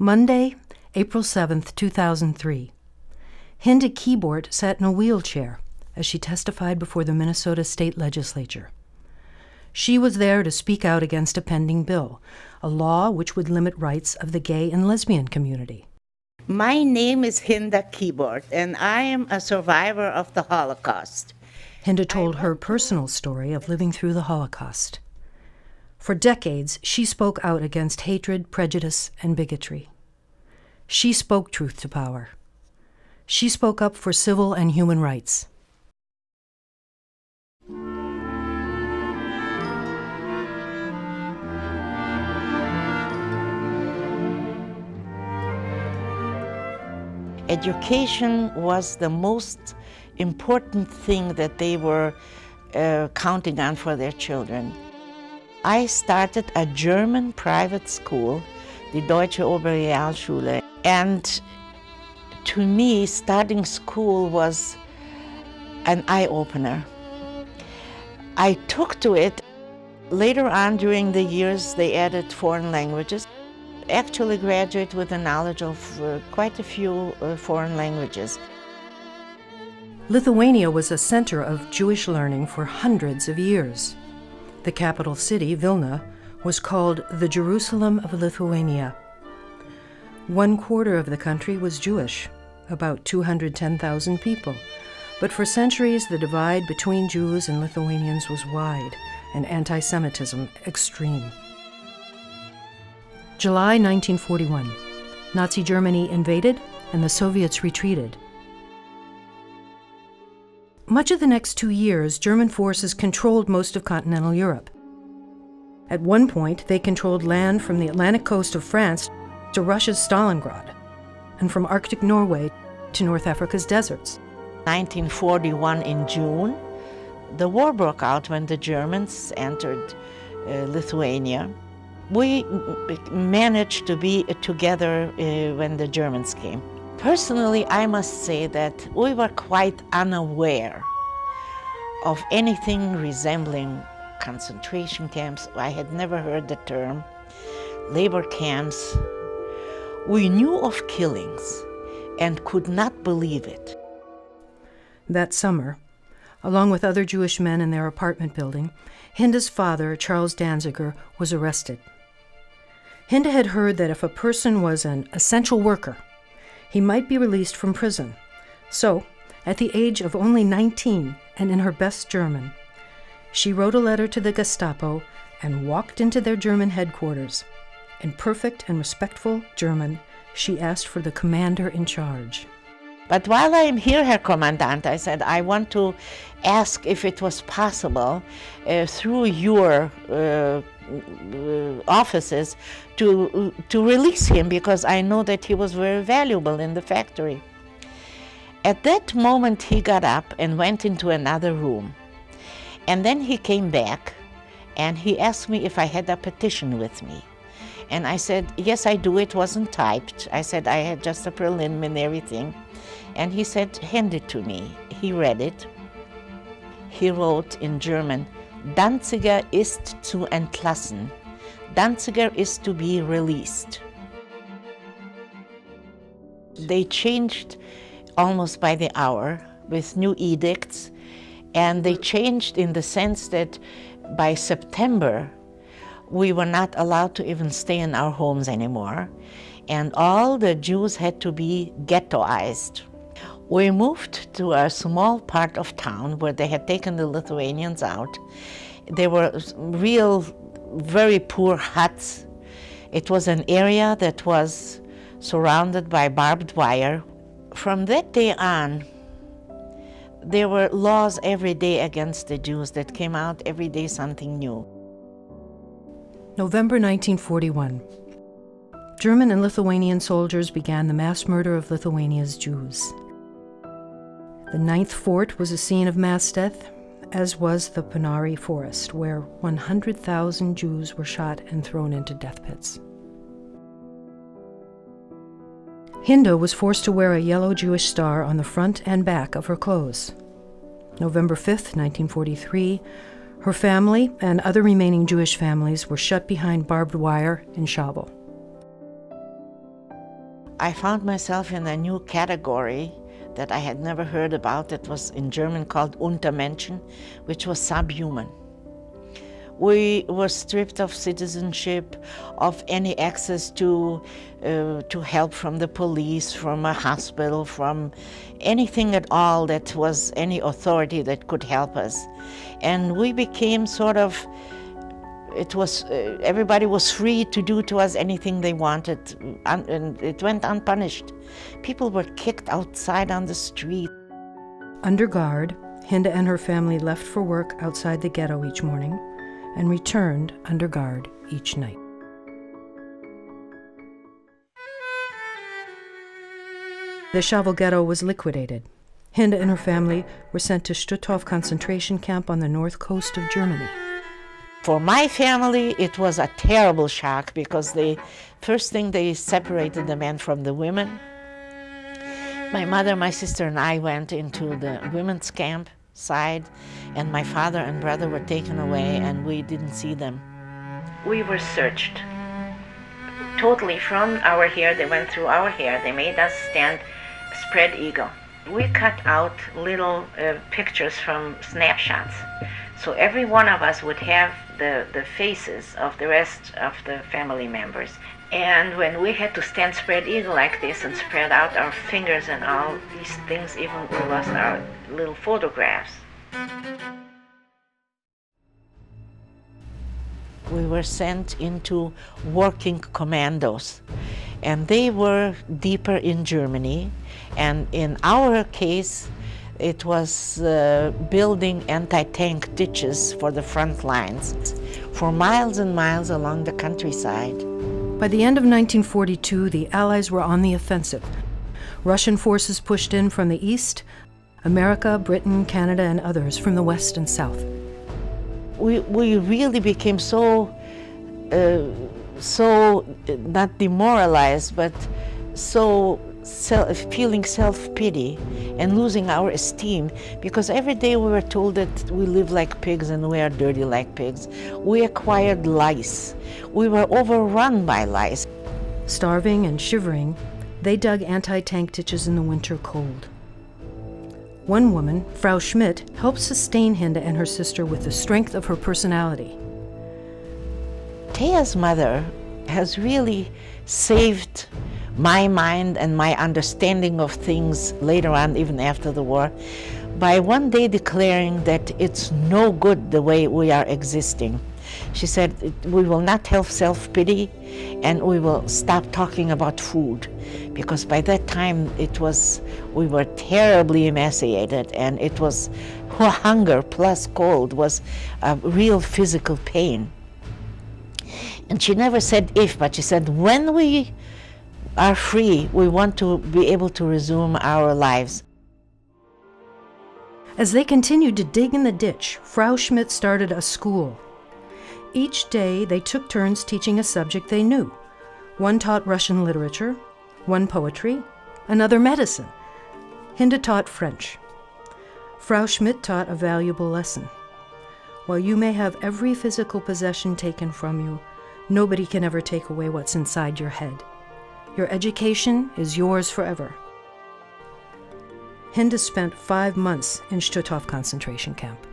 Monday, April 7th, 2003. Hinda Keyboard sat in a wheelchair as she testified before the Minnesota State Legislature. She was there to speak out against a pending bill, a law which would limit rights of the gay and lesbian community. My name is Hinda Keyboard, and I am a survivor of the Holocaust. Hinda told her personal story of living through the Holocaust. For decades, she spoke out against hatred, prejudice, and bigotry. She spoke truth to power. She spoke up for civil and human rights. Education was the most important thing that they were counting on for their children. I started a German private school, the Deutsche Oberrealschule, and to me, starting school was an eye-opener. I took to it. Later on during the years, they added foreign languages. Actually graduated with a knowledge of quite a few foreign languages. Lithuania was a center of Jewish learning for hundreds of years. The capital city, Vilna, was called the Jerusalem of Lithuania. 1/4 of the country was Jewish, about 210,000 people. But for centuries, the divide between Jews and Lithuanians was wide, and anti-Semitism extreme. July 1941. Nazi Germany invaded, and the Soviets retreated. Much of the next 2 years, German forces controlled most of continental Europe. At one point, they controlled land from the Atlantic coast of France to Russia's Stalingrad, and from Arctic Norway to North Africa's deserts. 1941 in June, the war broke out when the Germans entered Lithuania. We managed to be together when the Germans came. Personally, I must say that we were quite unaware of anything resembling concentration camps. I had never heard the term. Labor camps. We knew of killings and could not believe it. That summer, along with other Jewish men in their apartment building, Hinda's father, Charles Danziger, was arrested. Hinda had heard that if a person was an essential worker, he might be released from prison. So, at the age of only 19 and in her best German, she wrote a letter to the Gestapo and walked into their German headquarters. In perfect and respectful German, she asked for the commander in charge. But while I am here, Herr Kommandant, I said, I want to ask if it was possible through your offices to release him, because I know that he was very valuable in the factory. At that moment, he got up and went into another room. And then he came back and he asked me if I had a petition with me. And I said, yes, I do. It wasn't typed. I said I had just a preliminary thing. And he said, hand it to me. He read it. He wrote in German, Danziger ist zu entlassen. Danziger is to be released. They changed almost by the hour with new edicts, and they changed in the sense that by September, we were not allowed to even stay in our homes anymore, and all the Jews had to be ghettoized. We moved to a small part of town where they had taken the Lithuanians out. There were real, very poor huts. It was an area that was surrounded by barbed wire. From that day on, there were laws every day against the Jews that came out every day something new. November 1941. German and Lithuanian soldiers began the mass murder of Lithuania's Jews. The 9th Fort was a scene of mass death, as was the Ponary Forest, where 100,000 Jews were shot and thrown into death pits. Hinda was forced to wear a yellow Jewish star on the front and back of her clothes. November 5th, 1943, her family and other remaining Jewish families were shut behind barbed wire in Shabel. I found myself in a new category that I had never heard about. It was in German called Untermenschen, which was subhuman. We were stripped of citizenship, of any access to help from the police, from a hospital, from anything at all that was any authority that could help us. And we became sort of, everybody was free to do to us anything they wanted, and it went unpunished. People were kicked outside on the street. Under guard, Hinda and her family left for work outside the ghetto each morning and returned under guard each night. The Schavel ghetto was liquidated. Hinda and her family were sent to Stutthof concentration camp on the north coast of Germany. For my family, it was a terrible shock because first thing they separated the men from the women. My mother, my sister, and I went into the women's camp side, and my father and brother were taken away, and we didn't see them. We were searched totally from our hair. They went through our hair. They made us stand spread eagle. We cut out little pictures from snapshots, so every one of us would have the faces of the rest of the family members. And when we had to stand spread eagle like this and spread out our fingers and all these things, even we lost our little photographs. We were sent into working commandos, and they were deeper in Germany. And in our case, it was building anti-tank ditches for the front lines for miles and miles along the countryside. By the end of 1942, the Allies were on the offensive. Russian forces pushed in from the east, America, Britain, Canada, and others from the west and south. We really became so not demoralized, but so feeling self-pity and losing our esteem, because every day we were told that we live like pigs and we are dirty like pigs. We acquired lice. We were overrun by lice. Starving and shivering, they dug anti-tank ditches in the winter cold. One woman, Frau Schmidt, helped sustain Hinda and her sister with the strength of her personality. Thea's mother has really saved my mind and my understanding of things later on, even after the war, by one day declaring that it's no good the way we are existing. She said, we will not have self-pity and we will stop talking about food, because by that time we were terribly emaciated, and it was hunger plus cold was a real physical pain. And she never said if, but she said when we are free, we want to be able to resume our lives. As they continued to dig in the ditch, Frau Schmidt started a school. Each day they took turns teaching a subject they knew. One taught Russian literature, one poetry, another medicine. Hinda taught French. Frau Schmidt taught a valuable lesson. While you may have every physical possession taken from you, nobody can ever take away what's inside your head. Your education is yours forever. Hinda spent 5 months in Stutthof concentration camp.